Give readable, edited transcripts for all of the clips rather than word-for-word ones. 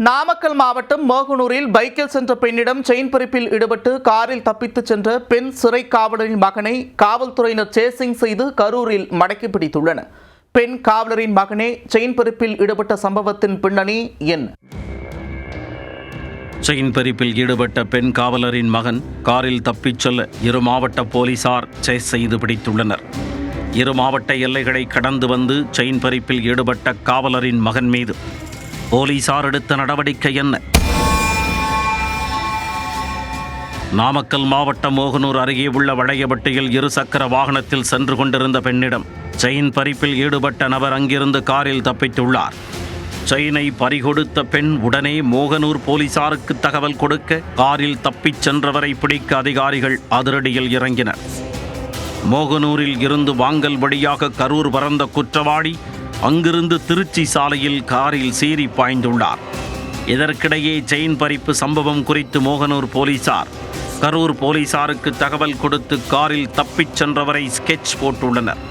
நாமக்கல் மாவட்டம் மோகனூரில் பைக்கில் சென்ற பெண்ணிடம் செயின் பறிப்பில் ஈடுபட்டு காரில் தப்பித்துச் சென்ற பெண் சிறை காவலரின் மகனை காவல்துறையினர் சேசிங் செய்து கரூரில் மடக்கி பிடித்துள்ளனர். பெண் காவலரின் மகனே செயின் பறிப்பில் ஈடுபட்ட சம்பவத்தின் பின்னணி என்ன? செயின் பறிப்பில் ஈடுபட்ட பெண் காவலரின் மகன் காரில் தப்பிச் செல்ல இரு மாவட்ட போலீசார் சேஸ் செய்து பிடித்துள்ளனர். இரு மாவட்ட எல்லைகளை கடந்து வந்து செயின் பறிப்பில் ஈடுபட்ட காவலரின் மகன் மீது போலீசார் எடுத்த நடவடிக்கை என்ன? நாமக்கல் மாவட்டம் மோகனூர் அருகே உள்ள வளையபட்டியில் இருசக்கர வாகனத்தில் சென்று கொண்டிருந்த பெண்ணிடம் செயின் பறிப்பில் ஈடுபட்ட நபர் அங்கிருந்து காரில் தப்பித்துள்ளார். செயினை பறிகொடுத்த பெண் உடனே மோகனூர் போலீசாருக்கு தகவல் கொடுக்க காரில் தப்பிச் சென்றவரை பிடிக்க அதிகாரிகள் அதிரடியில் இறங்கினர். மோகனூரில் இருந்து வாங்கல் வழியாக கரூர் பறந்த குற்றவாளி அங்கிருந்து திருச்சி சாலையில் காரில் சீறி பாய்ந்துள்ளார். இதற்கிடையே செயின் பறிப்பு சம்பவம் குறித்து மோகனூர் போலீசார் கரூர் போலீசாருக்கு தகவல் கொடுத்து காரில் தப்பிச் சென்றவரை ஸ்கெட்ச் போட்டுள்ளனர்.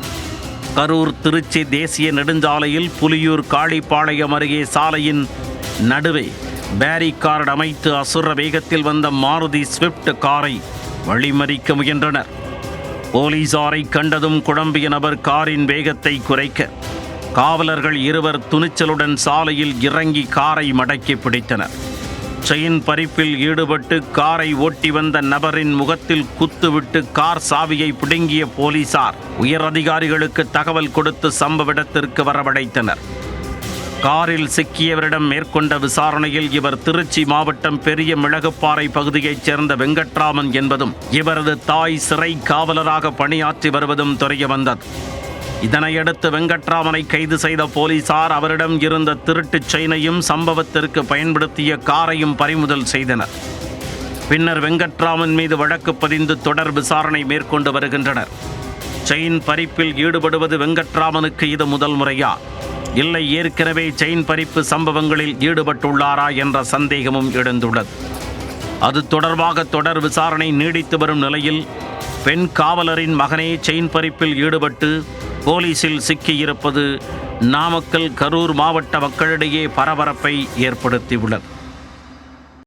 கரூர் திருச்சி தேசிய நெடுஞ்சாலையில் புலியூர் காளிப்பாளையம் அருகே சாலையின் நடுவே பேரிகார்டு அமைத்து அசுர வேகத்தில் வந்த மாருதி ஸ்விஃப்ட் காரை வழிமறிக்க முயன்றனர். போலீசாரை கண்டதும் குழம்பிய நபர் காரின் வேகத்தை குறைக்க காவலர்கள் இருவர் துணிச்சலுடன் சாலையில் இறங்கி காரை மடக்கி பிடித்தனர். செயின் பறிப்பில் ஈடுபட்டு காரை ஓட்டி வந்த நபரின் முகத்தில் குத்துவிட்டு கார் சாவியை பிடுங்கிய போலீசார் உயர் அதிகாரிகளுக்கு தகவல் கொடுத்து சம்பவ இடத்திற்கு வரவழைத்தனர். காரில் சிக்கியவரிடம் மேற்கொண்ட விசாரணையில் இவர் திருச்சி மாவட்டம் பெரிய மிளகுப்பாறை பகுதியைச் சேர்ந்த வெங்கட்ராமன் என்பதும் இவரது தாய் சிறை காவலராக பணியாற்றி வருவதும் தெரியவந்தது. இதனையடுத்து வெங்கட்ராமனை கைது செய்த போலீசார் அவரிடம் இருந்த திருட்டுச் செயினையும் சம்பவத்திற்கு பயன்படுத்திய காரையும் பறிமுதல் செய்தனர். பின்னர் வெங்கட்ராமன் மீது வழக்கு பதிந்து தொடர் விசாரணை மேற்கொண்டு வருகின்றனர். செயின் பறிப்பில் ஈடுபடுவது வெங்கட்ராமனுக்கு இது முதல் முறையா, இல்லை ஏற்கனவே செயின் பறிப்பு சம்பவங்களில் ஈடுபட்டுள்ளாரா என்ற சந்தேகமும் எழுந்துள்ளது. அது தொடர்பாக தொடர் விசாரணை நீடித்து வரும் நிலையில் பெண் காவலரின் மகனே செயின் பறிப்பில் ஈடுபட்டு போலீசில் சிக்கியிருப்பது நாமக்கல் கரூர் மாவட்ட மக்களிடையே பரபரப்பை ஏற்படுத்தியுள்ளது.